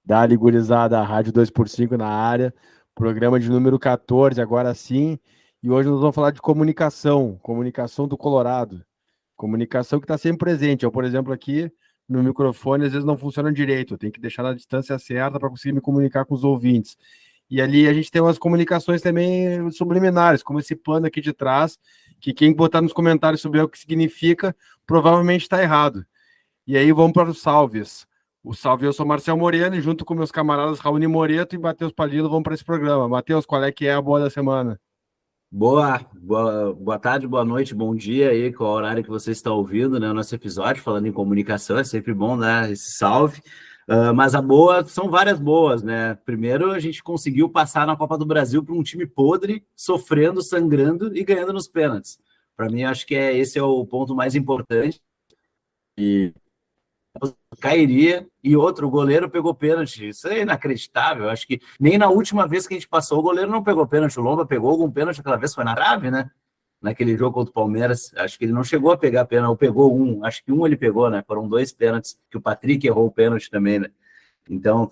Dali, gurizada, Rádio 2x5 na área, programa de número 14, agora sim. E hoje nós vamos falar de comunicação do Colorado. Comunicação que está sempre presente. Eu, por exemplo, aqui, meu microfone às vezes não funciona direito. Eu tenho que deixar na distância certa para conseguir me comunicar com os ouvintes. E ali a gente tem umas comunicações também subliminares, como esse pano aqui de trás, que quem botar nos comentários sobre o que significa, provavelmente está errado. E aí vamos para os salves. O salve, eu sou Marcel Moreno, e junto com meus camaradas Raoni Moreto e Matheus Padilha, vamos para esse programa. Matheus, qual é que é a boa da semana? Boa tarde, boa noite, bom dia aí, qual é o horário que você está ouvindo, né? O nosso episódio falando em comunicação, é sempre bom dar esse salve. Mas a boa, são várias boas, né? Primeiro, a gente conseguiu passar na Copa do Brasil para um time podre, sofrendo, sangrando e ganhando nos pênaltis. Para mim, acho que esse é o ponto mais importante. E cairia, e outro, o goleiro pegou pênalti. Isso é inacreditável. Acho que nem na última vez que a gente passou, o goleiro não pegou pênalti. O Lomba pegou algum pênalti, aquela vez foi na trave, né? Naquele jogo contra o Palmeiras. Acho que ele não chegou a pegar pênalti, ou pegou um. Acho que um ele pegou, né? Foram 2 pênaltis, que o Patrick errou o pênalti também, né? Então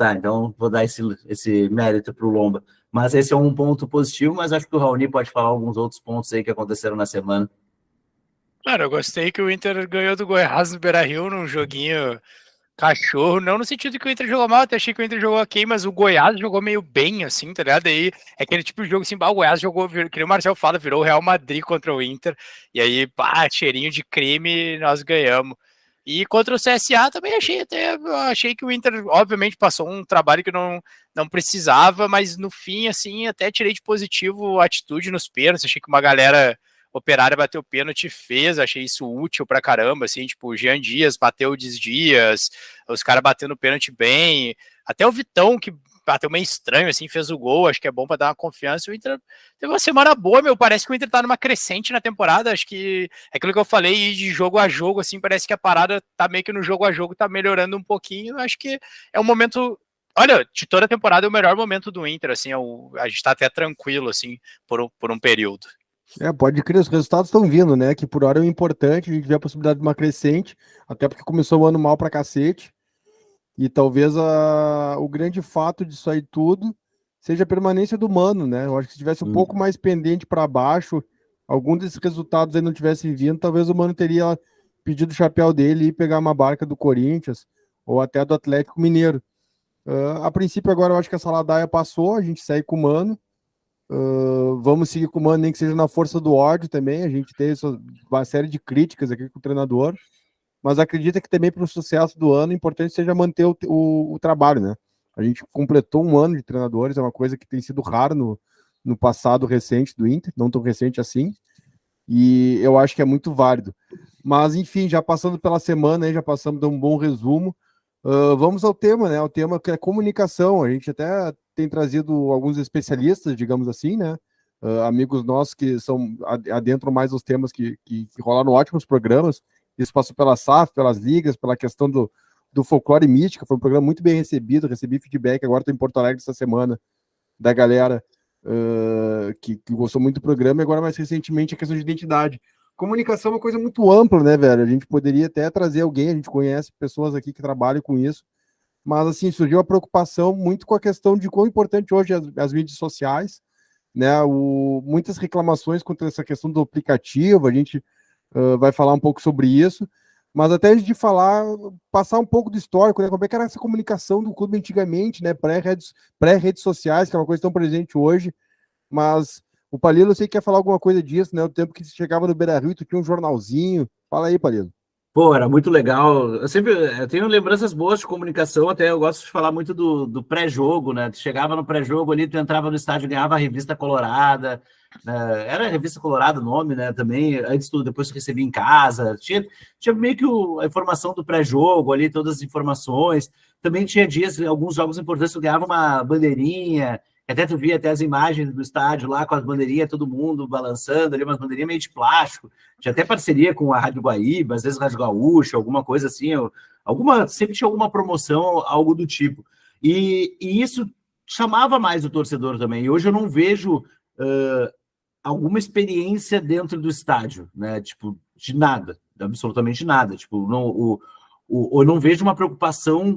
vou dar esse mérito para o Lomba. Mas esse é um ponto positivo, mas acho que o Raoni pode falar alguns outros pontos aí que aconteceram na semana. Cara, eu gostei que o Inter ganhou do Goiás no Beira-Rio num joguinho cachorro, não no sentido que o Inter jogou mal, até achei que o Inter jogou ok, mas o Goiás jogou meio bem, assim, tá ligado? Aí é aquele tipo de jogo assim, o Goiás jogou, que nem o Marcel fala, virou o Real Madrid contra o Inter, e aí, cheirinho de crime, nós ganhamos. E contra o CSA também achei que o Inter, obviamente, passou um trabalho que não precisava, mas no fim, assim, até tirei de positivo a atitude nos pênaltis, achei que uma galera Operária bateu pênalti e fez, achei isso útil pra caramba, assim, tipo, o Jean Dias bateu o Dias, os caras batendo pênalti bem, até o Vitão, que bateu meio estranho, assim, fez o gol, acho que é bom pra dar uma confiança. O Inter teve uma semana boa, parece que o Inter tá numa crescente na temporada, acho que é aquilo que eu falei, de jogo a jogo, assim, parece que a parada tá meio que no jogo a jogo, tá melhorando um pouquinho, acho que é um momento. Olha, de toda a temporada é o melhor momento do Inter, assim, a gente tá até tranquilo, assim, por um período. Pode crer, os resultados estão vindo, né? Que por hora é o importante, a gente vê a possibilidade de uma crescente, até porque começou o ano mal pra cacete. E talvez o grande fato disso aí tudo seja a permanência do Mano, né? Eu acho que se tivesse um pouco mais pendente para baixo, algum desses resultados aí não tivessem vindo, talvez o Mano teria pedido o chapéu dele e pegar uma barca do Corinthians ou até do Atlético Mineiro. A princípio, agora eu acho que essa ladaia passou, a gente segue com o Mano. Vamos seguir com o Mano, nem que seja na força do ódio também. A gente tem uma série de críticas aqui com o treinador, mas acredita que também para o sucesso do ano, o importante seja manter o trabalho, né? A gente completou um ano de treinadores, é uma coisa que tem sido raro no passado recente do Inter, não tão recente assim, e eu acho que é muito válido. Mas, enfim, já passando pela semana, já passamos de um bom resumo. Vamos ao tema, né? O tema que é comunicação. A gente até tem trazido alguns especialistas, digamos assim, né? Amigos nossos que adentram mais os temas que rolaram ótimos programas. Isso passou pela SAF, pelas ligas, pela questão do folclore mística. Foi um programa muito bem recebido. Recebi feedback. Agora estou em Porto Alegre essa semana da galera que gostou muito do programa. E agora, mais recentemente, a questão de identidade. Comunicação é uma coisa muito ampla, né, velho? A gente poderia até trazer alguém, a gente conhece pessoas aqui que trabalham com isso, mas, assim, surgiu a preocupação muito com a questão de quão importante hoje as mídias sociais, né? Muitas reclamações contra essa questão do aplicativo, a gente vai falar um pouco sobre isso, mas até antes de falar, passar um pouco do histórico, né? Como é que era essa comunicação do clube antigamente, né? Pré-redes sociais, que é uma coisa tão presente hoje, mas o Palilo, eu sei que quer falar alguma coisa disso, né? O tempo que você chegava no Beira-Rio, tu tinha um jornalzinho. Fala aí, Palilo. Pô, era muito legal. Eu tenho lembranças boas de comunicação, até eu gosto de falar muito do pré-jogo, né? Tu chegava no pré-jogo ali, tu entrava no estádio, ganhava a revista Colorada, né? Era a revista Colorado o nome, né? Também, depois tu recebia em casa. Tinha meio que a informação do pré-jogo ali, todas as informações. Também tinha dias, alguns jogos importantes, tu ganhava uma bandeirinha, até tu via até as imagens do estádio lá com as bandeirinhas, todo mundo balançando ali, umas bandeirinhas meio de plástico. Tinha até parceria com a Rádio Guaíba, às vezes Rádio Gaúcha, alguma coisa assim, sempre tinha alguma promoção, algo do tipo. E isso chamava mais o torcedor também. E hoje eu não vejo alguma experiência dentro do estádio, né? Tipo, de nada, absolutamente nada. Tipo, não, eu não vejo uma preocupação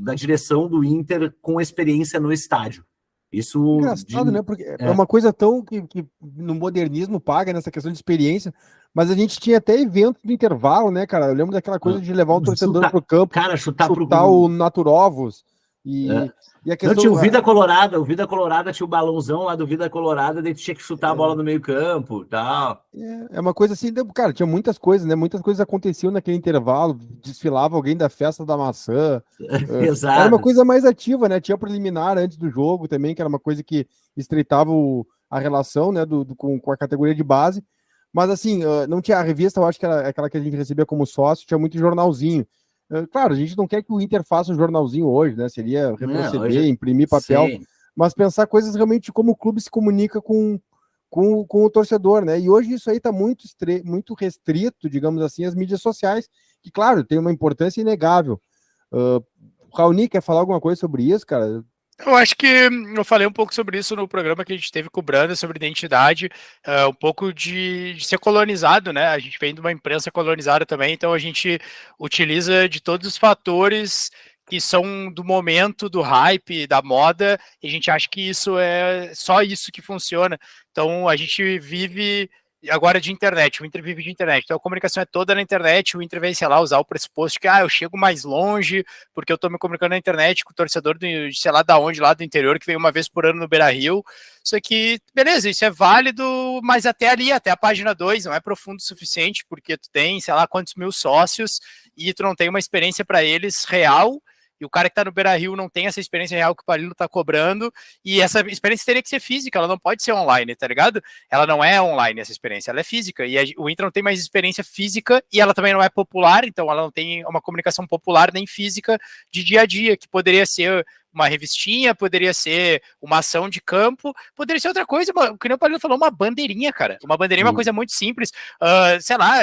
da direção do Inter com experiência no estádio. Isso Engraçado, né? Porque é uma coisa tão que no modernismo paga nessa questão de experiência, mas a gente tinha até eventos do intervalo, né, cara? Eu lembro daquela coisa de levar um torcedor pro campo, cara, chutar o Naturovos e a questão... Não, tinha o Vida Colorada tinha o balãozão lá do Vida Colorada, daí tu tinha que chutar a bola no meio campo e tal. É uma coisa assim, cara, tinha muitas coisas, né? Muitas coisas aconteciam naquele intervalo, desfilava alguém da festa da maçã. Exato. Era uma coisa mais ativa, né? Tinha preliminar antes do jogo também, que era uma coisa que estreitava a relação, né, com a categoria de base. Mas assim, não tinha a revista, eu acho que era aquela que a gente recebia como sócio, tinha muito jornalzinho. Claro, a gente não quer que o Inter faça um jornalzinho hoje, né? Seria retroceder, imprimir papel, sim, mas pensar coisas realmente de como o clube se comunica com o torcedor, né? E hoje isso aí está muito restrito, digamos assim, às mídias sociais, que, claro, tem uma importância inegável. Raoni, quer falar alguma coisa sobre isso, cara? Eu acho que eu falei um pouco sobre isso no programa que a gente teve com o Brando, sobre identidade, um pouco de ser colonizado, né? A gente vem de uma imprensa colonizada também, então a gente utiliza de todos os fatores que são do momento, do hype, da moda, e a gente acha que isso é só isso que funciona. Então a gente vive agora de internet, o Inter vive de internet, então a comunicação é toda na internet, o Inter vem, sei lá, usar o pressuposto que, eu chego mais longe, porque eu tô me comunicando na internet com o torcedor de sei lá da onde, lá do interior, que vem uma vez por ano no Beira-Rio, isso aqui, beleza, isso é válido, mas até ali, até a página 2, não é profundo o suficiente, porque tu tem, sei lá, quantos mil sócios, e tu não tem uma experiência para eles real, e o cara que tá no Beira-Rio não tem essa experiência real que o Palilo tá cobrando, e essa experiência teria que ser física, ela não pode ser online, tá ligado? Ela não é online, essa experiência, ela é física, e o Inter não tem mais experiência física, e ela também não é popular, então ela não tem uma comunicação popular nem física de dia a dia, que poderia ser uma revistinha, poderia ser uma ação de campo, poderia ser outra coisa, que nem o Palilo falou, uma bandeirinha, cara, uma bandeirinha é uma coisa muito simples, sei lá,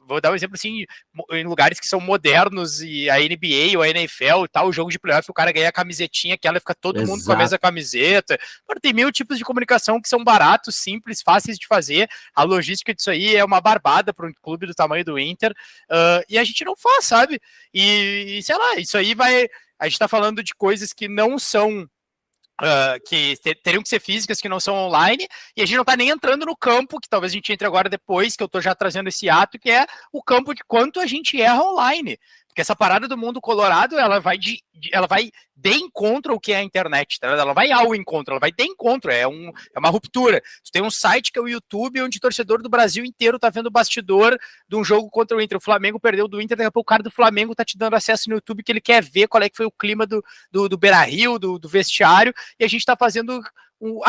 vou dar um exemplo assim, em lugares que são modernos, e a NBA ou a NFL e tal, o jogo de playoff, o cara ganha a camisetinha, que ela fica todo mundo com a mesma camiseta. Mano, tem mil tipos de comunicação que são baratos, simples, fáceis de fazer. A logística disso aí é uma barbada para um clube do tamanho do Inter, e a gente não faz, sabe? E sei lá, isso aí vai... A gente tá falando de coisas que não são... que teriam que ser físicas, que não são online, e a gente não tá nem entrando no campo, que talvez a gente entre agora depois, que eu tô já trazendo esse ato, que é o campo de quanto a gente erra online. Porque essa parada do mundo colorado, ela vai de encontro ao que é a internet, tá? Ela vai ao encontro, ela vai de encontro, é uma ruptura. Tu tem um site que é o YouTube, onde o torcedor do Brasil inteiro tá vendo o bastidor de um jogo contra o Inter. O Flamengo perdeu do Inter, daqui a pouco o cara do Flamengo tá te dando acesso no YouTube, que ele quer ver qual é que foi o clima do Beira-Rio, do vestiário, e a gente tá fazendo...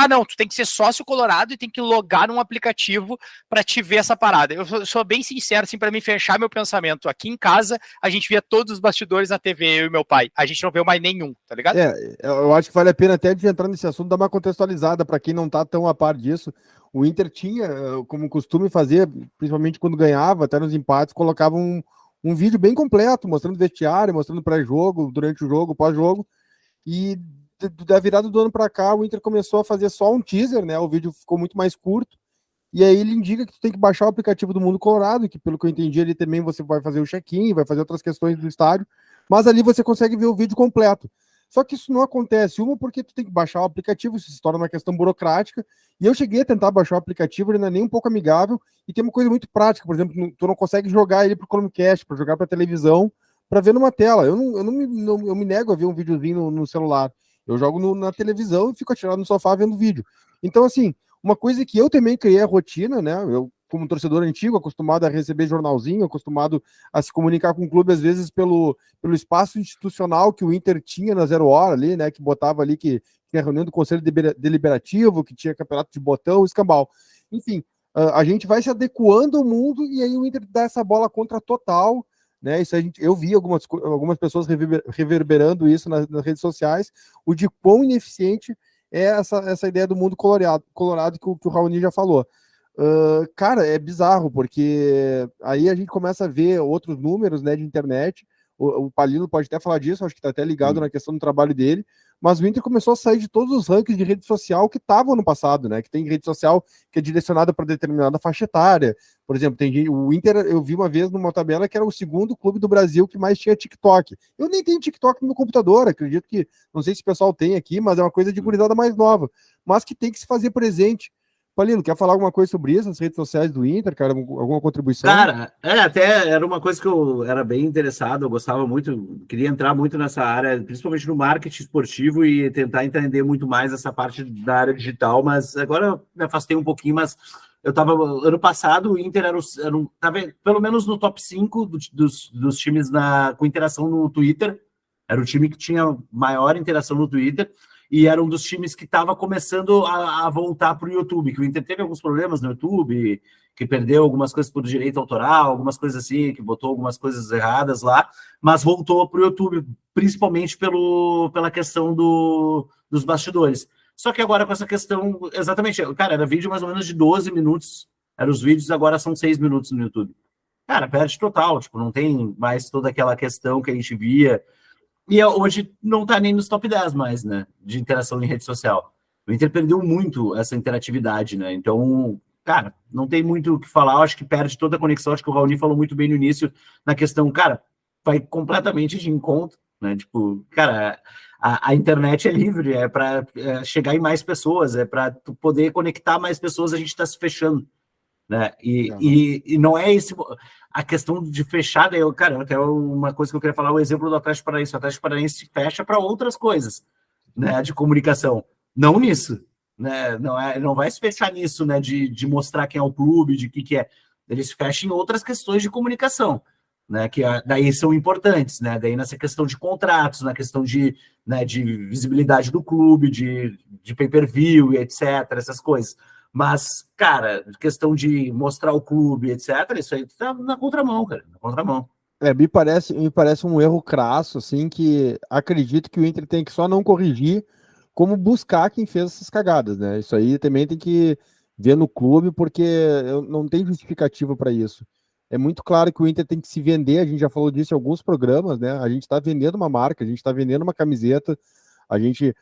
não, tu tem que ser sócio colorado e tem que logar num aplicativo para te ver essa parada. Eu sou bem sincero, assim, para me fechar meu pensamento. Aqui em casa, a gente via todos os bastidores na TV, eu e meu pai. A gente não vê mais nenhum, tá ligado? Eu acho que vale a pena até de entrar nesse assunto, dar uma contextualizada para quem não tá tão a par disso. O Inter tinha, como costume fazer, principalmente quando ganhava, até nos empates, colocava um vídeo bem completo, mostrando vestiário, mostrando pré-jogo, durante o jogo, pós-jogo, e da virada do ano para cá, o Inter começou a fazer só um teaser, né? O vídeo ficou muito mais curto, e aí ele indica que tu tem que baixar o aplicativo do Mundo Colorado, que pelo que eu entendi, ele também você vai fazer o check-in, vai fazer outras questões do estádio, mas ali você consegue ver o vídeo completo. Só que isso não acontece, porque tu tem que baixar o aplicativo, isso se torna uma questão burocrática, e eu cheguei a tentar baixar o aplicativo, ele não é nem um pouco amigável, e tem uma coisa muito prática, por exemplo, tu não consegue jogar ele pro Chromecast, para jogar pra televisão, para ver numa tela. Eu me nego a ver um videozinho no celular. Eu jogo na televisão e fico atirado no sofá vendo vídeo. Então, assim, uma coisa que eu também criei a rotina, né? Eu, como torcedor antigo, acostumado a receber jornalzinho, acostumado a se comunicar com o clube, às vezes, pelo espaço institucional que o Inter tinha na 0 hora ali, né? Que botava ali que tinha reunião do Conselho Deliberativo, que tinha campeonato de botão, escambau. Enfim, a gente vai se adequando ao mundo e aí o Inter dá essa bola contra total, né? Isso eu vi algumas pessoas reverberando isso nas redes sociais, o de quão ineficiente é essa ideia do mundo colorado que o Raoni já falou. Cara, é bizarro, porque aí a gente começa a ver outros números, né, de internet. O Palilo pode até falar disso, acho que está até ligado na questão do trabalho dele, mas o Inter começou a sair de todos os rankings de rede social que estavam no passado, né? Que tem rede social que é direcionada para determinada faixa etária. Por exemplo, o Inter, eu vi uma vez numa tabela que era o segundo clube do Brasil que mais tinha TikTok. Eu nem tenho TikTok no meu computador, acredito que, não sei se o pessoal tem aqui, mas é uma coisa de gurizada mais nova, mas que tem que se fazer presente. Paulino, quer falar alguma coisa sobre isso, as redes sociais do Inter, cara? Alguma contribuição? Cara, até era uma coisa que eu era bem interessado, eu gostava muito, queria entrar muito nessa área, principalmente no marketing esportivo e tentar entender muito mais essa parte da área digital, mas agora eu me afastei um pouquinho, mas eu tava, ano passado o Inter tava pelo menos no top 5 dos times com interação no Twitter, era o time que tinha maior interação no Twitter, e era um dos times que estava começando a voltar para o YouTube, que o Inter teve alguns problemas no YouTube, que perdeu algumas coisas por direito autoral, algumas coisas assim, que botou algumas coisas erradas lá, mas voltou para o YouTube, principalmente pela questão dos bastidores. Só que agora com essa questão, exatamente, cara, era vídeo mais ou menos de 12 minutos, eram os vídeos, agora são 6 minutos no YouTube. Cara, perde total, tipo, não tem mais toda aquela questão que a gente via. E hoje não tá nem nos top 10 mais, né? De interação em rede social. O Inter perdeu muito essa interatividade, né? Então, cara, não tem muito o que falar. Eu acho que perde toda a conexão. Acho que o Raoni falou muito bem no início na questão, cara, vai completamente de encontro, né? Tipo, cara, a internet é livre, é para chegar em mais pessoas, é para poder conectar mais pessoas, a gente está se fechando. Né? E não é esse a questão de fechar, cara, até uma coisa que eu queria falar, o exemplo do Atlético Paranaense. O Atlético Paranaense fecha para outras coisas, né, de comunicação, não nisso, né, não vai se fechar nisso, né, de mostrar quem é o clube, de que é, eles fecham em outras questões de comunicação, né, que daí são importantes, né, daí nessa questão de contratos, na questão de, né, de visibilidade do clube, de pay-per-view, etc, essas coisas. Mas, cara, questão de mostrar o clube, etc., isso aí tá na contramão, cara, na contramão. Me parece um erro crasso, assim, que acredito que o Inter tem que só não corrigir, como buscar quem fez essas cagadas, né? Isso aí também tem que ver no clube, porque eu não tem justificativa para isso. É muito claro que o Inter tem que se vender, a gente já falou disso em alguns programas, né? A gente está vendendo uma marca, a gente está vendendo uma camiseta, a gente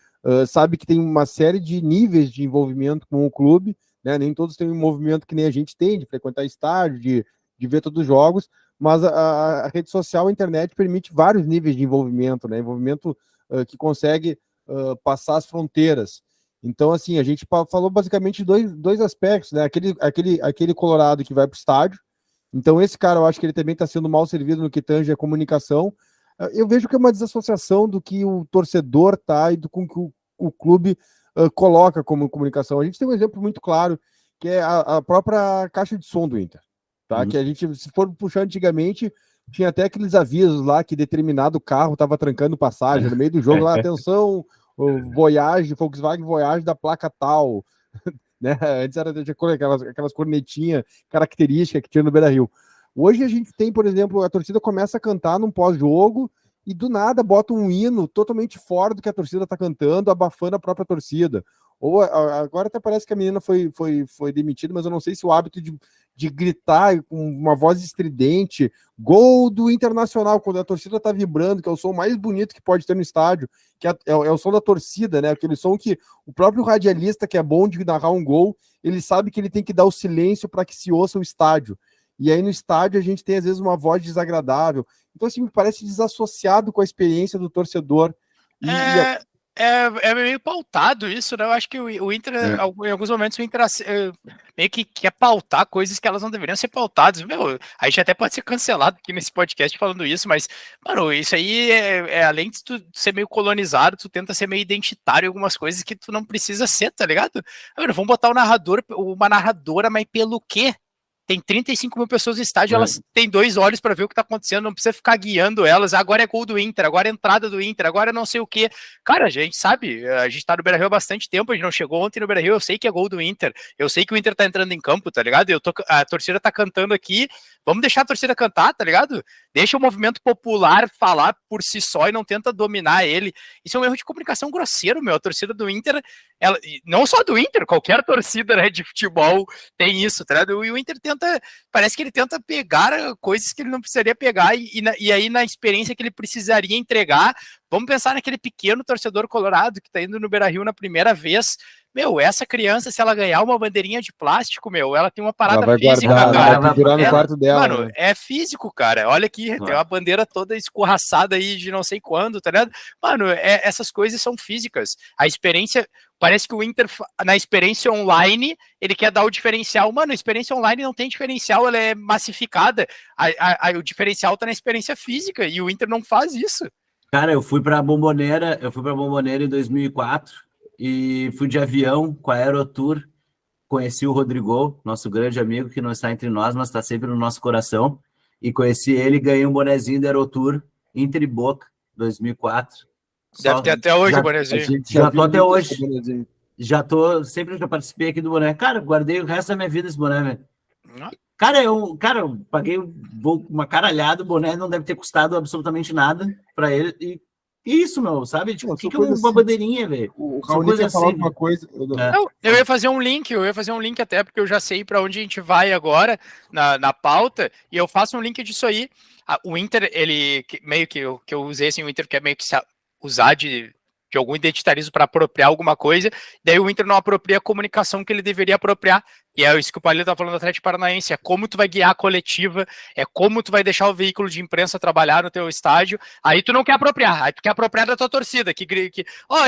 sabe que tem uma série de níveis de envolvimento com o clube, né? Nem todos têm um movimento que nem a gente tem, de frequentar estádio, de ver todos os jogos, mas a rede social, a internet, permite vários níveis de envolvimento, né? Envolvimento que consegue passar as fronteiras. Então, assim, a gente falou basicamente dois aspectos, né? Aquele colorado que vai para o estádio. Então, esse cara, eu acho que ele também está sendo mal servido no que tange a comunicação. Eu vejo que é uma desassociação do que o torcedor tá e do com que o clube coloca como comunicação. A gente tem um exemplo muito claro, que é a própria caixa de som do Inter, tá? Que a gente, se for puxar antigamente, tinha até aqueles avisos lá que determinado carro estava trancando passagem no meio do jogo, lá, atenção, Voyage, Volkswagen Voyage da placa tal, né? Antes era aquelas cornetinhas características que tinha no Beira-Rio. Hoje a gente tem, por exemplo, a torcida começa a cantar num pós-jogo e do nada bota um hino totalmente fora do que a torcida tá cantando, abafando a própria torcida. Ou agora até parece que a menina foi demitida, mas eu não sei se o hábito de gritar com uma voz estridente, gol do Internacional, quando a torcida tá vibrando, que é o som mais bonito que pode ter no estádio, que é o som da torcida, né? Aquele som que o próprio radialista, que é bom de narrar um gol, ele sabe que ele tem que dar o silêncio para que se ouça o estádio. E aí no estádio a gente tem às vezes uma voz desagradável. Então assim, me parece desassociado com a experiência do torcedor. É meio pautado isso, né? Eu acho que o Inter, em alguns momentos, o Inter meio que quer pautar coisas que elas não deveriam ser pautadas. Meu, a gente até pode ser cancelado aqui nesse podcast falando isso, mas, mano, isso aí além de tu ser meio colonizado, tu tenta ser meio identitário em algumas coisas que tu não precisa ser, tá ligado? Mano, vamos botar uma narradora, mas pelo quê? Tem 35 mil pessoas no estádio, elas têm 2 olhos para ver o que tá acontecendo, não precisa ficar guiando elas. Agora é gol do Inter, agora é entrada do Inter, agora não sei o quê. Cara, a gente sabe, a gente tá no Beira-Rio há bastante tempo, a gente não chegou ontem no Beira-Rio, eu sei que é gol do Inter, eu sei que o Inter tá entrando em campo, tá ligado? A torcida tá cantando aqui, vamos deixar a torcida cantar, tá ligado? Deixa o movimento popular falar por si só e não tenta dominar ele. Isso é um erro de comunicação grosseiro, meu. A torcida do Inter, não só do Inter, qualquer torcida, né, de futebol tem isso, tá ligado? E o Inter parece que ele tenta pegar coisas que ele não precisaria pegar e aí na experiência que ele precisaria entregar Vamos pensar naquele pequeno torcedor colorado que tá indo no Beira-Rio na primeira vez. Meu, essa criança, se ela ganhar uma bandeirinha de plástico, meu, ela tem uma parada vai física, guardar, cara. vai pendurar no quarto dela. Mano, né? é físico, cara. Olha aqui, tem uma bandeira toda escorraçada aí de não sei quando, tá ligado? Mano, essas coisas são físicas. A experiência, parece que o Inter, na experiência online, ele quer dar o diferencial. Mano, a experiência online não tem diferencial, ela é massificada. O diferencial tá na experiência física, e o Inter não faz isso. Cara, eu fui pra Bombonera em 2004 e fui de avião com a Aerotour. Conheci o Rodrigo, nosso grande amigo, que não está entre nós, mas está sempre no nosso coração. E conheci ele e ganhei um bonezinho da Aerotour, Inter e Boca, 2004. Deve ter até hoje o bonezinho. Já tô até hoje. Sempre já participei aqui do boné. Cara, guardei o resto da minha vida esse boné, velho. Cara, eu paguei uma caralhada, o boné não deve ter custado absolutamente nada para ele. E isso, meu, sabe? Tipo, o que é uma bandeirinha, velho? O Raoni quer falar alguma coisa. Eu ia fazer um link até, porque eu já sei para onde a gente vai agora na pauta, e eu faço um link disso aí. O Inter, ele meio que eu usei assim, o Inter quer meio que se usar de algum identitarismo para apropriar alguma coisa, daí o Inter não apropria a comunicação que ele deveria apropriar, e é isso que o Palito tá falando do Atlético Paranaense, é como tu vai guiar a coletiva, é como tu vai deixar o veículo de imprensa trabalhar no teu estádio, aí tu não quer apropriar, aí tu quer apropriar da tua torcida,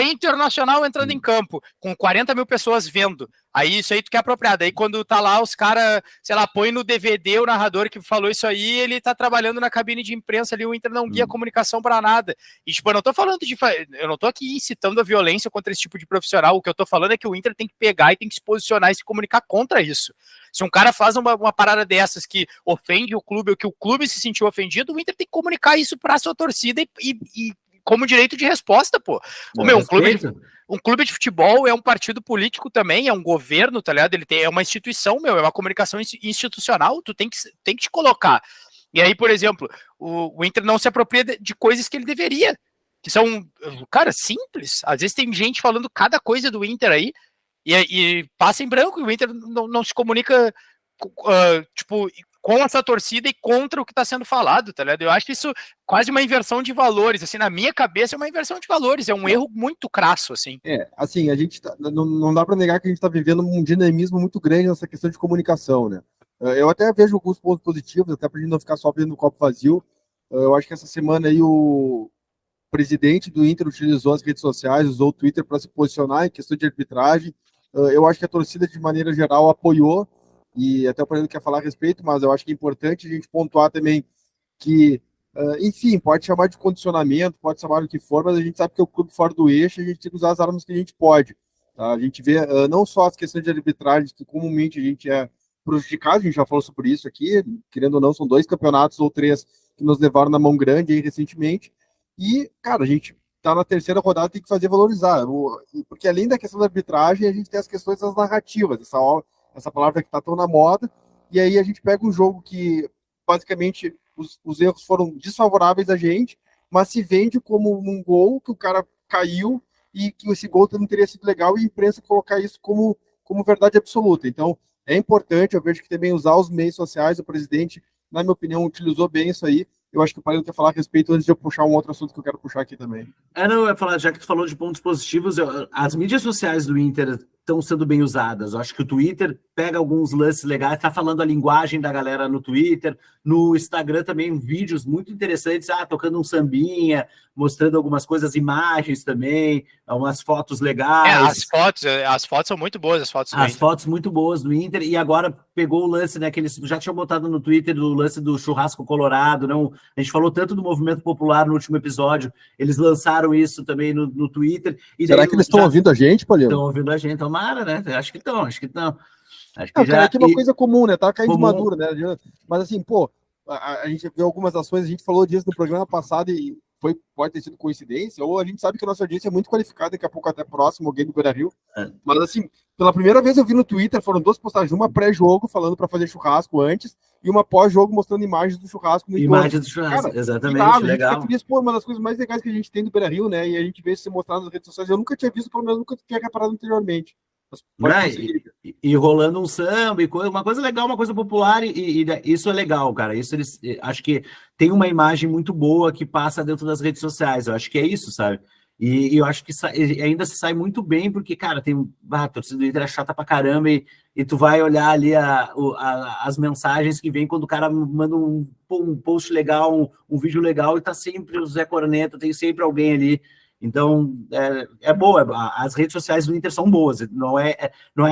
Internacional entrando em campo, com 40 mil pessoas vendo, aí isso aí tu quer apropriar, daí quando tá lá os caras, sei lá, põe no DVD o narrador que falou isso aí, ele tá trabalhando na cabine de imprensa ali, o Inter não guia a comunicação para nada, e tipo, eu não tô falando eu não tô aqui incitando a violência contra esse tipo de profissional, o que eu tô falando é que o Inter tem que pegar e tem que se posicionar e se comunicar contra isso. Se um cara faz uma parada dessas que ofende o clube, ou que o clube se sentiu ofendido, o Inter tem que comunicar isso pra sua torcida e como direito de resposta, pô. Um clube de futebol é um partido político também, é um governo, tá ligado? É uma instituição, é uma comunicação institucional, tu tem que te colocar. E aí, por exemplo, o Inter não se apropria de coisas que ele deveria, que são, cara, simples. Às vezes tem gente falando cada coisa do Inter aí, e passa em branco, e o Inter não se comunica com essa torcida e contra o que está sendo falado, tá ligado? Eu acho isso quase uma inversão de valores, assim, na minha cabeça é uma inversão de valores, é um erro muito crasso, assim. Assim, a gente não dá para negar que a gente está vivendo um dinamismo muito grande nessa questão de comunicação, né? Eu até vejo alguns pontos positivos, até para a gente não ficar só vendo o copo vazio. Eu acho que essa semana aí o presidente do Inter utilizou as redes sociais, usou o Twitter para se posicionar em questão de arbitragem. Eu acho que a torcida, de maneira geral, apoiou, e até o Palito quer falar a respeito, mas eu acho que é importante a gente pontuar também que, enfim, pode chamar de condicionamento, pode chamar do que for, mas a gente sabe que é o clube fora do eixo, a gente tem que usar as armas que a gente pode. Tá? A gente vê não só as questões de arbitragem, que comumente a gente é prejudicado, a gente já falou sobre isso aqui, querendo ou não, são 2 campeonatos ou 3 que nos levaram na mão grande aí recentemente, e, cara, a gente tá na terceira rodada, tem que fazer valorizar, porque além da questão da arbitragem, a gente tem as questões das narrativas, essa palavra que tá tão na moda, e aí a gente pega um jogo que, basicamente, os erros foram desfavoráveis a gente, mas se vende como um gol que o cara caiu e que esse gol não teria sido legal, e a imprensa colocar isso como verdade absoluta. Então, é importante, eu vejo que também usar os meios sociais, o presidente, na minha opinião, utilizou bem isso aí. Eu acho que o Palito quer falar a respeito antes de eu puxar um outro assunto que eu quero puxar aqui também. Eu ia falar, já que tu falou de pontos positivos, as mídias sociais do Inter estão sendo bem usadas. Eu acho que o Twitter pega alguns lances legais, tá falando a linguagem da galera no Twitter, no Instagram também, vídeos muito interessantes, tocando um sambinha, mostrando algumas coisas, imagens também, umas fotos legais. As fotos são muito boas, as fotos muito boas do Inter, e agora pegou o lance, né, que eles já tinham botado no Twitter, do lance do churrasco colorado, não? A gente falou tanto do movimento popular no último episódio, eles lançaram isso também no Twitter. E será que eles estão ouvindo a gente, Palito? Estão ouvindo a gente, tomara, né? Acho que estão. Cara, é uma coisa comum, né? Tá caindo maduro, né? Mas assim, pô, a gente vê algumas ações, a gente falou disso no programa passado e pode ter sido coincidência, ou a gente sabe que a nossa audiência é muito qualificada, daqui a pouco até próximo, alguém do Beira-Rio. Mas assim, pela primeira vez eu vi no Twitter, foram 2 postagens, uma pré-jogo falando para fazer churrasco antes, e uma pós-jogo mostrando imagens do churrasco no imagens do churrasco, cara, exatamente, legal. Uma das coisas mais legais que a gente tem do Beira-Rio, né? E a gente vê isso ser mostrado nas redes sociais, eu nunca tinha visto, pelo menos nunca tinha reparado anteriormente. E rolando um samba, e uma coisa legal, uma coisa popular, e isso é legal, cara. Isso eles acho que tem uma imagem muito boa que passa dentro das redes sociais. Eu acho que é isso, sabe? E eu acho que ainda se sai muito bem, porque, cara, a torcida do Inter é chata pra caramba, e tu vai olhar ali as mensagens que vem quando o cara manda um post legal, um vídeo legal, e tá sempre o Zé Corneta, tem sempre alguém ali. Então, é boa. As redes sociais do Inter são boas. Não é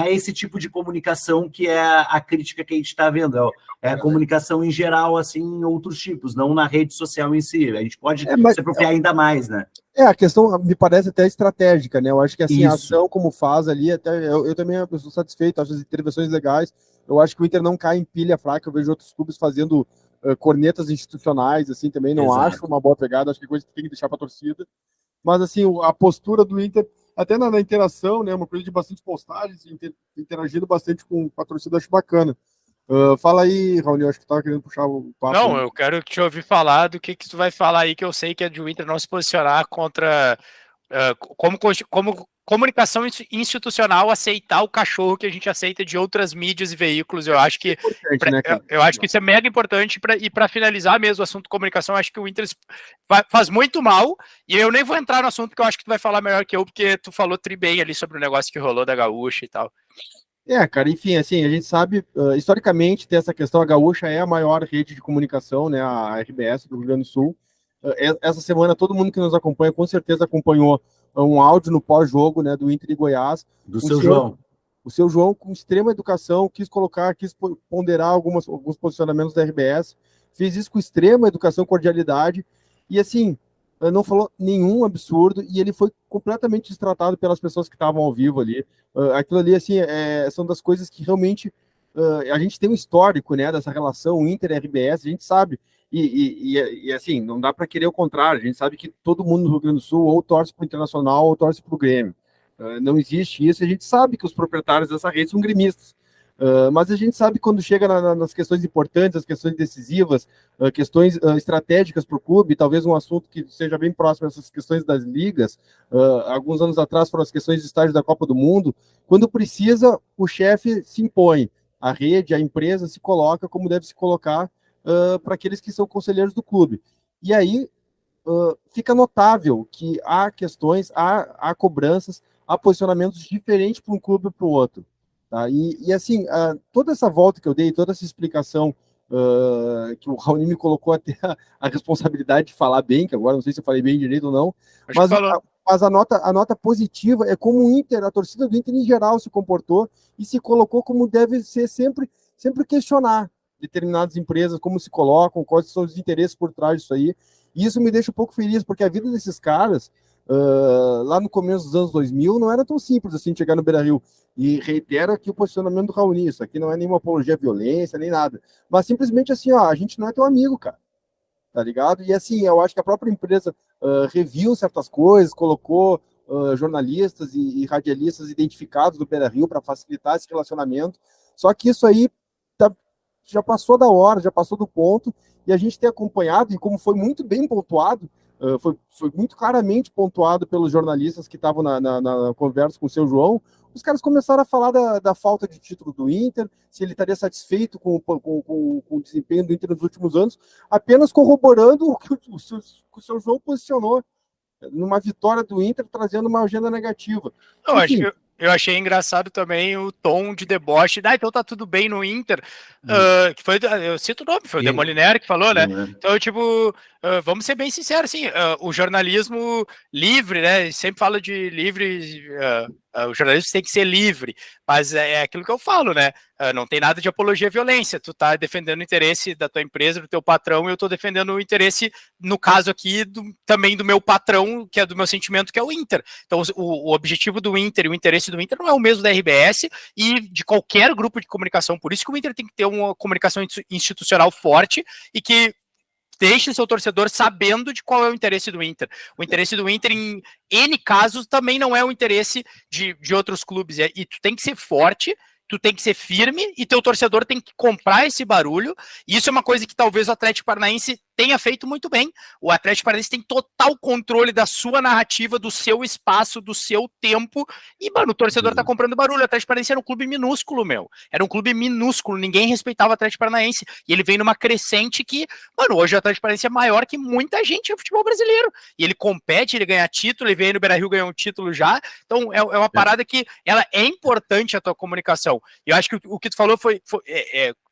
esse tipo de comunicação que é a crítica que a gente está vendo. É a comunicação em geral, assim, em outros tipos, não na rede social em si. A gente pode se apropriar ainda mais, né? A questão me parece até estratégica, né? Eu acho que assim, a ação como faz ali, até eu também estou satisfeito, acho as intervenções legais. Eu acho que o Inter não cai em pilha fraca. Eu vejo outros clubes fazendo cornetas institucionais, assim, também não acho uma boa pegada. Acho que é coisa que tem que deixar para a torcida. Mas, assim, a postura do Inter, até na interação, né, uma coisa de bastante postagens, interagindo bastante com a torcida, acho bacana. Fala aí, Raul, acho que tava querendo puxar o papo. Não, eu quero te ouvir falar do que tu vai falar aí, que eu sei que é de o Inter não se posicionar contra como comunicação institucional aceitar o cachorro que a gente aceita de outras mídias e veículos. Eu acho que eu acho que isso é mega importante e para finalizar mesmo o assunto comunicação, acho que o Inter faz muito mal, e eu nem vou entrar no assunto que eu acho que tu vai falar melhor que eu, porque tu falou tri bem ali sobre o negócio que rolou da Gaúcha e tal. Cara, enfim, assim, a gente sabe, historicamente, tem essa questão, a Gaúcha é a maior rede de comunicação, né, a RBS do Rio Grande do Sul. Essa semana, todo mundo que nos acompanha, com certeza acompanhou um áudio no pós-jogo, né, do Inter e Goiás. Do seu João. O seu João, com extrema educação, quis ponderar alguns posicionamentos da RBS, fez isso com extrema educação, cordialidade, e assim, não falou nenhum absurdo, e ele foi completamente destratado pelas pessoas que estavam ao vivo ali. Aquilo ali, assim, são das coisas que realmente a gente tem um histórico, né, dessa relação Inter-RBS, a gente sabe, e assim, não dá para querer o contrário, a gente sabe que todo mundo no Rio Grande do Sul ou torce para o Internacional ou torce para o Grêmio. Não existe isso, a gente sabe que os proprietários dessa rede são gremistas. Mas a gente sabe quando chega nas questões importantes, as questões decisivas, questões estratégicas para o clube, talvez um assunto que seja bem próximo a essas questões das ligas, alguns anos atrás foram as questões de estágio da Copa do Mundo, quando precisa, o chefe se impõe, a rede, a empresa se coloca como deve se colocar para aqueles que são conselheiros do clube. E aí fica notável que há questões, há cobranças, há posicionamentos diferentes para um clube e para o outro. Tá? E assim, toda essa volta que eu dei, toda essa explicação que o Raoni me colocou até a responsabilidade de falar bem, que agora não sei se eu falei bem direito ou não, mas a nota positiva é como o Inter, a torcida do Inter em geral se comportou e se colocou como deve ser sempre questionar determinadas empresas, como se colocam, quais são os interesses por trás disso aí. E isso me deixa um pouco feliz, porque a vida desses caras, lá no começo dos anos 2000, não era tão simples assim chegar no Beira-Rio. E reitero aqui o posicionamento do Raoni, isso aqui não é nenhuma apologia à violência, nem nada. Mas simplesmente assim, a gente não é teu amigo, cara. Tá ligado? E assim, eu acho que a própria empresa reviu certas coisas, colocou jornalistas e radialistas identificados do Beira-Rio para facilitar esse relacionamento. Só que isso aí já passou da hora, já passou do ponto, e a gente tem acompanhado, e como foi muito bem pontuado, foi muito claramente pontuado pelos jornalistas que estavam na conversa com o seu João, os caras começaram a falar da falta de título do Inter, se ele estaria satisfeito com o desempenho do Inter nos últimos anos, apenas corroborando o que o seu João posicionou numa vitória do Inter, trazendo uma agenda negativa. Eu achei engraçado também o tom de deboche. Então tá tudo bem no Inter. Que foi, eu cito o nome, foi o Demoliner que falou, né? Então, tipo, vamos ser bem sinceros, assim, o jornalismo livre, né? Sempre fala de livre, o jornalismo tem que ser livre, mas é aquilo que eu falo, né? Não tem nada de apologia à violência. Tu tá defendendo o interesse da tua empresa, do teu patrão, e eu tô defendendo o interesse, no caso aqui, também do meu patrão, que é do meu sentimento, que é o Inter. Então, o objetivo do Inter e o interesse do Inter não é o mesmo da RBS e de qualquer grupo de comunicação. Por isso que o Inter tem que ter uma comunicação institucional forte e que deixe seu torcedor sabendo de qual é o interesse do Inter. O interesse do Inter, em N casos, também não é o interesse de outros clubes. E tu tem que ser forte, tu tem que ser firme, e teu torcedor tem que comprar esse barulho. E isso é uma coisa que talvez o Atlético Paranaense tenha feito muito bem. O Atlético Paranaense tem total controle da sua narrativa, do seu espaço, do seu tempo, e, mano, o torcedor tá comprando barulho. O Atlético Paranaense era um clube minúsculo, meu. Era um clube minúsculo, ninguém respeitava o Atlético Paranaense, e ele vem numa crescente que, mano, hoje o Atlético Paranaense é maior que muita gente no futebol brasileiro, e ele compete, ele ganha título, ele vem no Beira-Rio, ganhou um título já, então é uma parada que, ela é importante a tua comunicação, e eu acho que o que tu falou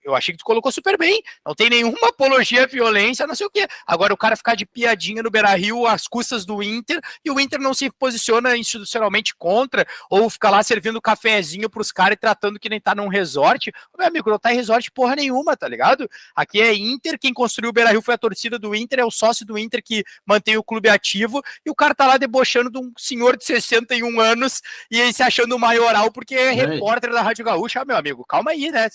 eu achei que tu colocou super bem, não tem nenhuma apologia à violência, não sei o quê. Agora o cara ficar de piadinha no Beira-Rio às custas do Inter, e o Inter não se posiciona institucionalmente contra, ou ficar lá servindo cafezinho pros caras e tratando que nem tá num resort. Meu amigo, não tá em resort porra nenhuma, tá ligado? Aqui é Inter, quem construiu o Beira-Rio foi a torcida do Inter, é o sócio do Inter que mantém o clube ativo, e o cara tá lá debochando de um senhor de 61 anos, e aí se achando maioral porque é repórter da Rádio Gaúcha. Meu amigo, calma aí, né?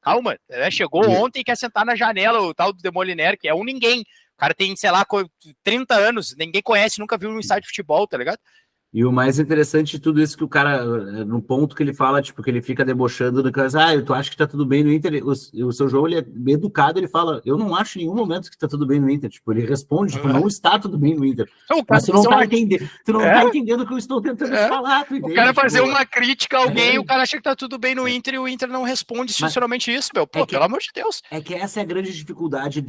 Calma, né? Chegou ontem e quer sentar na janela o tal do Demoliner, que é um ninguém. O cara tem, sei lá, 30 anos, ninguém conhece, nunca viu um estádio de futebol, tá ligado? E o mais interessante de tudo isso que o cara, no ponto que ele fala, tipo, que ele fica debochando do caso, tu acha que tá tudo bem no Inter? O seu João, ele é bem educado, ele fala, eu não acho em nenhum momento que tá tudo bem no Inter. Tipo, ele responde, tipo, não está tudo bem no Inter. Mas tu não tá entendendo, tá entendendo o que eu estou tentando te falar, tu entende? O cara fazer uma crítica a alguém, o cara acha que tá tudo bem no Inter, e o Inter não responde institucionalmente isso, meu. Pô, pelo amor de Deus. É que essa é a grande dificuldade,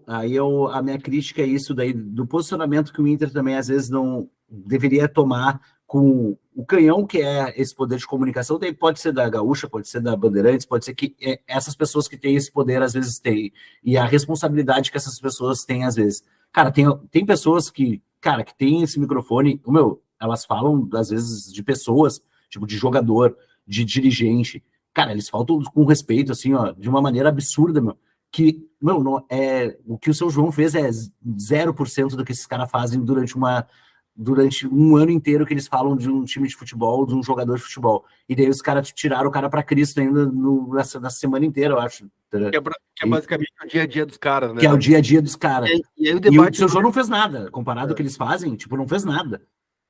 a minha crítica é isso daí, do posicionamento que o Inter também, às vezes, não deveria tomar com o canhão que é esse poder de comunicação. Pode ser da Gaúcha, pode ser da Bandeirantes, pode ser que essas pessoas que têm esse poder às vezes têm, e a responsabilidade que essas pessoas têm às vezes. Cara, tem pessoas que têm esse microfone, elas falam às vezes de pessoas, tipo de jogador, de dirigente, cara, eles faltam com respeito, assim, ó, de uma maneira absurda, que, não, o que o seu João fez é 0% do que esses caras fazem durante um ano inteiro, que eles falam de um time de futebol, de um jogador de futebol. E daí os caras tiraram o cara para Cristo ainda nessa semana inteira, eu acho. Que é basicamente o dia a dia dos caras, né? Que é o dia a dia dos caras. E aí o debate... E o seu João não fez nada, comparado ao que eles fazem, tipo, não fez nada.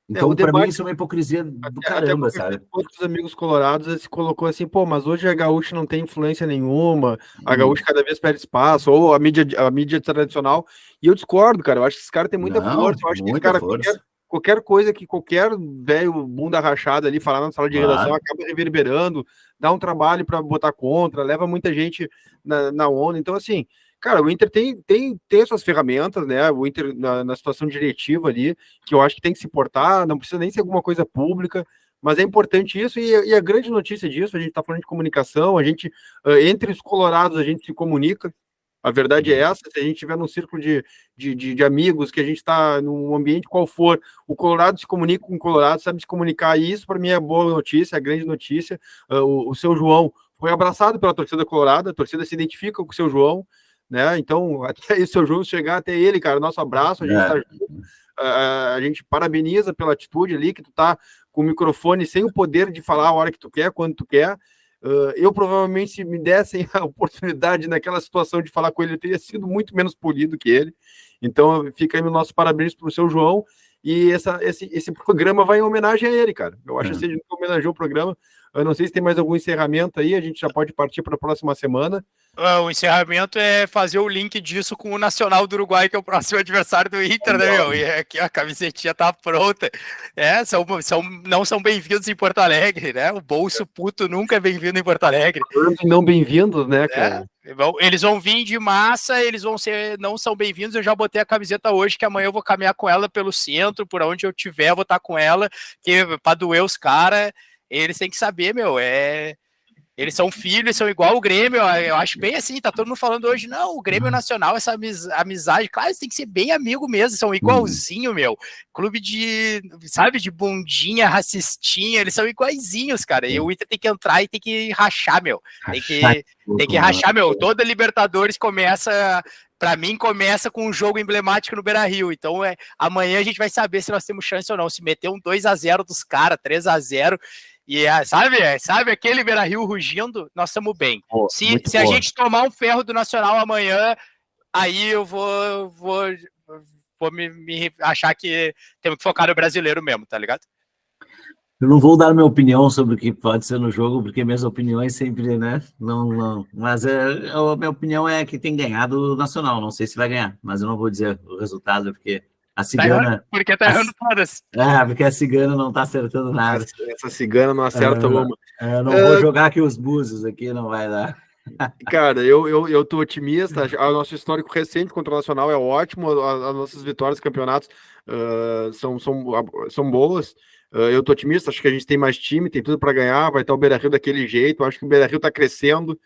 Então, para mim, isso é uma hipocrisia do caramba, sabe? Outros amigos colorados, eles colocou assim, pô, mas hoje a Gaúcha não tem influência nenhuma, a Gaúcha cada vez perde espaço, ou a mídia tradicional, e eu discordo, cara, eu acho que esses caras têm muita força, eu acho que esse cara, qualquer coisa que qualquer velho bunda rachada ali falar na sala de redação acaba reverberando, dá um trabalho para botar contra, leva muita gente na onda. Então, assim, cara, o Inter tem suas ferramentas, né? O Inter na situação diretiva ali, que eu acho que tem que se portar, não precisa nem ser alguma coisa pública, mas é importante isso, e a grande notícia disso, a gente está falando de comunicação, a gente, entre os colorados, a gente se comunica. A verdade é essa, se a gente estiver num círculo de amigos, que a gente está num ambiente qual for, o Colorado se comunica com o Colorado, sabe se comunicar, e isso para mim é boa notícia, é grande notícia. O seu João foi abraçado pela torcida colorada, a torcida se identifica com o seu João, né? Então, até o seu João chegar até ele, cara, nosso abraço, a gente tá junto, a gente parabeniza pela atitude ali, que tu tá com o microfone sem o poder de falar a hora que tu quer, quando tu quer. Eu provavelmente, se me dessem a oportunidade naquela situação de falar com ele, eu teria sido muito menos polido que ele. Então fica aí o nosso parabéns para o seu João, e esse programa vai em homenagem a ele, cara. Eu acho que a gente homenageou o programa. Eu não sei se tem mais algum encerramento aí, a gente já pode partir para a próxima semana. O encerramento é fazer o link disso com o Nacional do Uruguai, que é o próximo adversário do Inter, né, meu? E aqui a camisetinha tá pronta. Não são bem-vindos em Porto Alegre, né? O bolso puto nunca é bem-vindo em Porto Alegre. Não bem-vindos, né, cara? Eles vão vir de massa, não são bem-vindos. Eu já botei a camiseta hoje, que amanhã eu vou caminhar com ela pelo centro, por onde eu tiver, eu vou estar com ela, que pra doer os caras, eles têm que saber, meu, eles são filhos, são igual o Grêmio, eu acho bem assim, tá todo mundo falando hoje, não, o Grêmio Nacional, essa amizade, claro, eles têm que ser bem amigo mesmo, são igualzinho, meu, clube de bundinha, racistinha, eles são iguaizinhos, cara, e o Inter tem que entrar e tem que rachar, meu, tem que rachar, meu, toda Libertadores pra mim, começa com um jogo emblemático no Beira-Rio. Então, amanhã a gente vai saber se nós temos chance ou não. Se meter um 2-0 dos caras, 3-0, e sabe aquele Beira-Rio rugindo, nós estamos bem. Se a gente tomar um ferro do Nacional amanhã, aí eu vou me achar que temos que focar no brasileiro mesmo, tá ligado? Eu não vou dar minha opinião sobre o que pode ser no jogo, porque minhas opiniões sempre, né? Não. Mas a minha opinião é que tem ganhado o Nacional. Não sei se vai ganhar, mas eu não vou dizer o resultado, porque a cigana. Porque tá errando todas. Porque a cigana não tá acertando nada. Essa cigana não acerta uma. Eu não vou jogar aqui os búzios aqui, não vai dar. Cara, eu tô otimista. O nosso histórico recente contra o Nacional é ótimo. As nossas vitórias dos campeonatos são boas. Eu tô otimista. Acho que a gente tem mais time, tem tudo para ganhar. Vai estar o Beira-Rio daquele jeito. Acho que o Beira-Rio tá crescendo.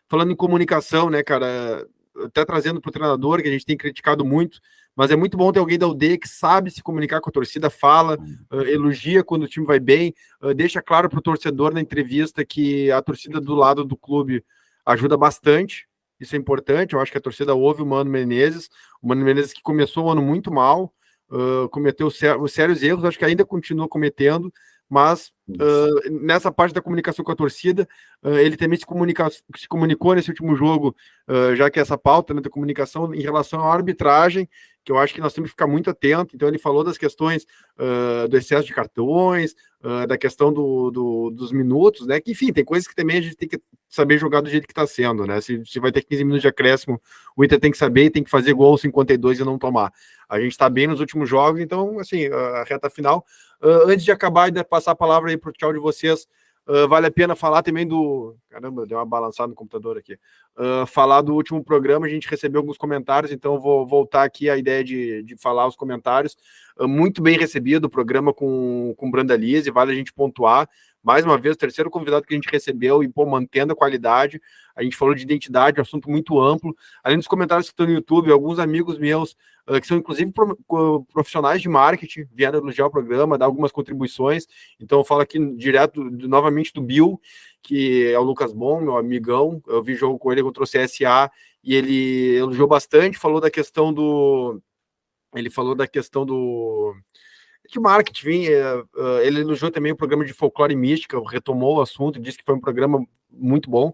Falando em comunicação, né, cara? Até trazendo pro treinador, que a gente tem criticado muito. Mas é muito bom ter alguém da UD que sabe se comunicar com a torcida, fala, elogia quando o time vai bem, deixa claro para o torcedor na entrevista que a torcida do lado do clube ajuda bastante. Isso é importante. Eu acho que a torcida ouve o Mano Menezes que começou o ano muito mal, cometeu sérios erros, acho que ainda continua cometendo, mas nessa parte da comunicação com a torcida, ele também se comunicou nesse último jogo, já que essa pauta, né, da comunicação em relação à arbitragem, que eu acho que nós temos que ficar muito atento. Então ele falou das questões do excesso de cartões, da questão dos minutos, né? Que, enfim, tem coisas que também a gente tem que saber jogar do jeito que está sendo, né? Se vai ter 15 minutos de acréscimo, o Inter tem que saber e tem que fazer gol aos 52 e não tomar. A gente está bem nos últimos jogos, então, assim, a reta final. Antes de acabar e de passar a palavra aí para o tchau de vocês, vale a pena falar também do... Caramba, deu uma balançada no computador aqui. Falar do último programa, a gente recebeu alguns comentários, então eu vou voltar aqui à ideia de falar os comentários. Muito bem recebido o programa com Branda Lise, vale a gente pontuar. Mais uma vez, o terceiro convidado que a gente recebeu e, mantendo a qualidade. A gente falou de identidade, um assunto muito amplo. Além dos comentários que estão no YouTube, alguns amigos meus, que são inclusive profissionais de marketing, vieram elogiar o programa, dar algumas contribuições. Então eu falo aqui direto, novamente, do Bill, que é o Lucas Bom, meu amigão. Eu vi jogo com ele contra o CSA e ele elogiou bastante, falou da questão do... de marketing, ele elogiou também o programa de folclore e mística, retomou o assunto, disse que foi um programa muito bom.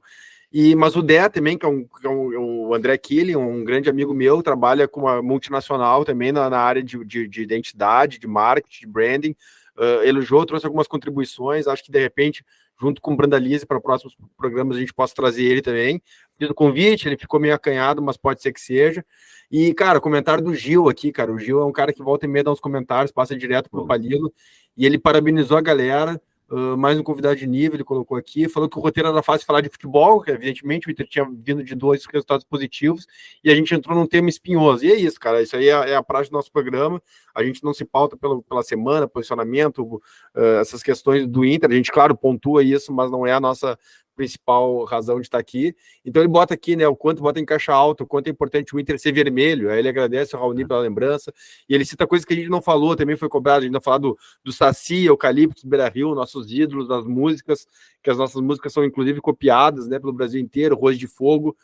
Mas o Dé também, que é o André Killing, um grande amigo meu, trabalha com uma multinacional também na área de identidade, de marketing, de branding, elogiou, trouxe algumas contribuições. Acho que, de repente, junto com o Branda Lise, para próximos programas, a gente possa trazer ele também. Fiz o convite, ele ficou meio acanhado, mas pode ser que seja. E, cara, comentário do Gil aqui, cara. O Gil é um cara que volta e meia dá uns comentários, passa direto pro Palilo, e ele parabenizou a galera. Mais um convidado de nível, ele colocou aqui, falou que o roteiro era fácil de falar de futebol, que evidentemente o Inter tinha vindo de 2 resultados positivos, e a gente entrou num tema espinhoso. E é isso, cara, isso aí é a prática do nosso programa. A gente não se pauta pela semana, posicionamento, essas questões do Inter. A gente, claro, pontua isso, mas não é a nossa principal razão de estar aqui. Então ele bota aqui, né, o quanto bota em caixa alta, o quanto é importante o Inter ser vermelho. Aí ele agradece ao Raoni pela lembrança, e ele cita coisas que a gente não falou, também foi cobrado. A gente não falou do Saci, Eucalipto, Beira-Rio, nossos ídolos, das músicas, que as nossas músicas são inclusive copiadas, né, pelo Brasil inteiro, Rose de Fogo.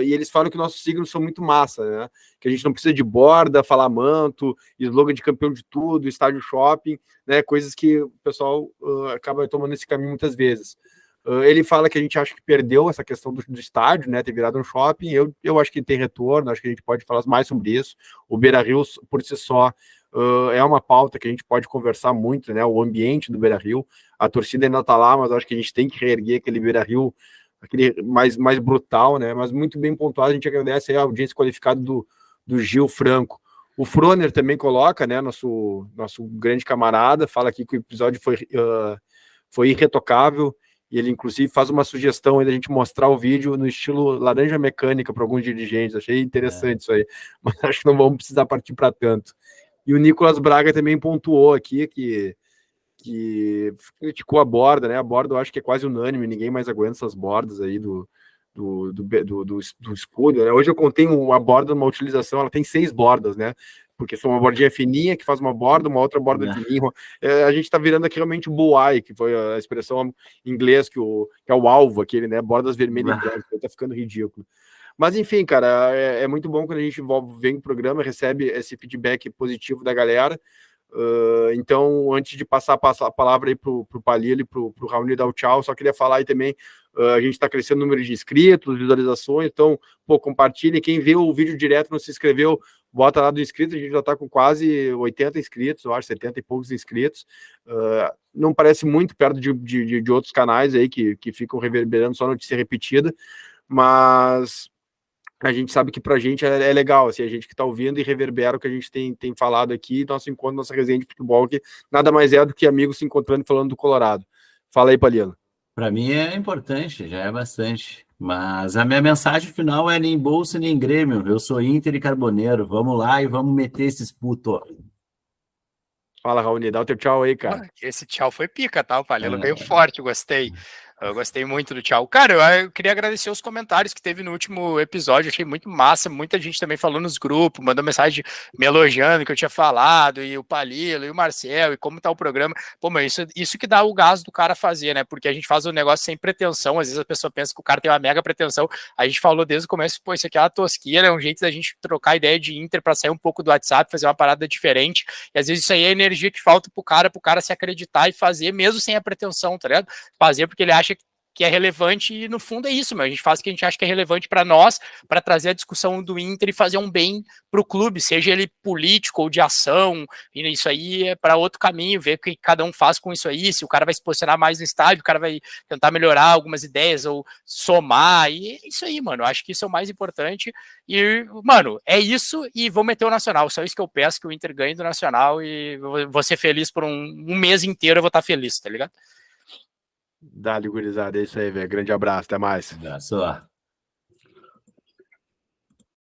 E eles falam que nossos signos são muito massa, né? Que a gente não precisa de borda, falar manto, slogan de campeão de tudo, estádio shopping, né? Coisas que o pessoal acaba tomando esse caminho muitas vezes. Ele fala que a gente acha que perdeu essa questão do estádio, né, ter virado um shopping. Eu acho que tem retorno, acho que a gente pode falar mais sobre isso. O Beira-Rio, por si só, é uma pauta que a gente pode conversar muito, né, o ambiente do Beira-Rio. A torcida ainda está lá, mas acho que a gente tem que reerguer aquele Beira-Rio, aquele mais brutal, né, mas muito bem pontuado. A gente agradece aí a audiência qualificada do Gil Franco. O Froner também coloca, né, nosso grande camarada, fala aqui que o episódio foi irretocável. E ele, inclusive, faz uma sugestão aí da gente mostrar o vídeo no estilo laranja mecânica para alguns dirigentes. Achei interessante isso aí, mas acho que não vamos precisar partir para tanto. E o Nicolas Braga também pontuou aqui que criticou a borda, né? A borda eu acho que é quase unânime, ninguém mais aguenta essas bordas aí do escudo, né? Hoje eu contei uma borda numa utilização, ela tem 6 bordas, né? Porque são uma bordinha fininha que faz uma borda, uma outra borda fininha. A gente tá virando aqui realmente o bullseye, que foi a expressão em inglês, que é o alvo, aquele, né? Bordas vermelhas e brancas, tá ficando ridículo. Mas enfim, cara, é muito bom quando a gente vem no programa, recebe esse feedback positivo da galera. Então, antes de passar a palavra aí pro Palilha e pro Raoni dar o tchau, só queria falar aí também a gente está crescendo o número de inscritos, visualizações, então, pô, compartilhe. Quem vê o vídeo direto não se inscreveu, bota lá do inscrito, a gente já está com quase 80 inscritos, eu acho, 70 e poucos inscritos. Não parece muito perto de outros canais aí que ficam reverberando só notícia repetida, mas a gente sabe que pra gente é legal, assim, a gente que tá ouvindo e reverbera o que a gente tem falado aqui, nosso encontro, nossa resenha de futebol, que nada mais é do que amigos se encontrando e falando do Colorado. Fala aí, Palilo. Para mim é importante, já é bastante. Mas a minha mensagem final é nem bolsa nem Grêmio. Eu sou Inter e Carboneiro. Vamos lá e vamos meter esses putos. Fala, Raoni, dá o teu tchau aí, cara. Esse tchau foi pica, tá? O Palelo veio forte, gostei. Eu gostei muito do tchau. Cara, eu queria agradecer os comentários que teve no último episódio, achei muito massa, muita gente também falou nos grupos, mandou mensagem me elogiando que eu tinha falado, e o Palilo, e o Marcel, e como tá o programa. Pô, mas isso que dá o gás do cara fazer, né? Porque a gente faz o negócio sem pretensão, às vezes a pessoa pensa que o cara tem uma mega pretensão, a gente falou desde o começo, pô, isso aqui é uma tosqueira, é um jeito da gente trocar ideia de Inter pra sair um pouco do WhatsApp, fazer uma parada diferente, e às vezes isso aí é a energia que falta pro cara se acreditar e fazer, mesmo sem a pretensão, tá ligado? Fazer porque ele acha que é relevante e no fundo é isso, mas a gente faz o que a gente acha que é relevante para nós, para trazer a discussão do Inter e fazer um bem para o clube, seja ele político ou de ação, e isso aí é para outro caminho, ver o que cada um faz com isso aí, se o cara vai se posicionar mais no estádio, o cara vai tentar melhorar algumas ideias ou somar, e é isso aí, mano, eu acho que isso é o mais importante, e, mano, é isso, e vou meter o Nacional, só isso que eu peço, que o Inter ganhe do Nacional, e vou ser feliz por um mês inteiro, eu vou estar feliz, tá ligado? Dá-lhe, gurizada, é isso aí, velho. Grande abraço, até mais. Olha só.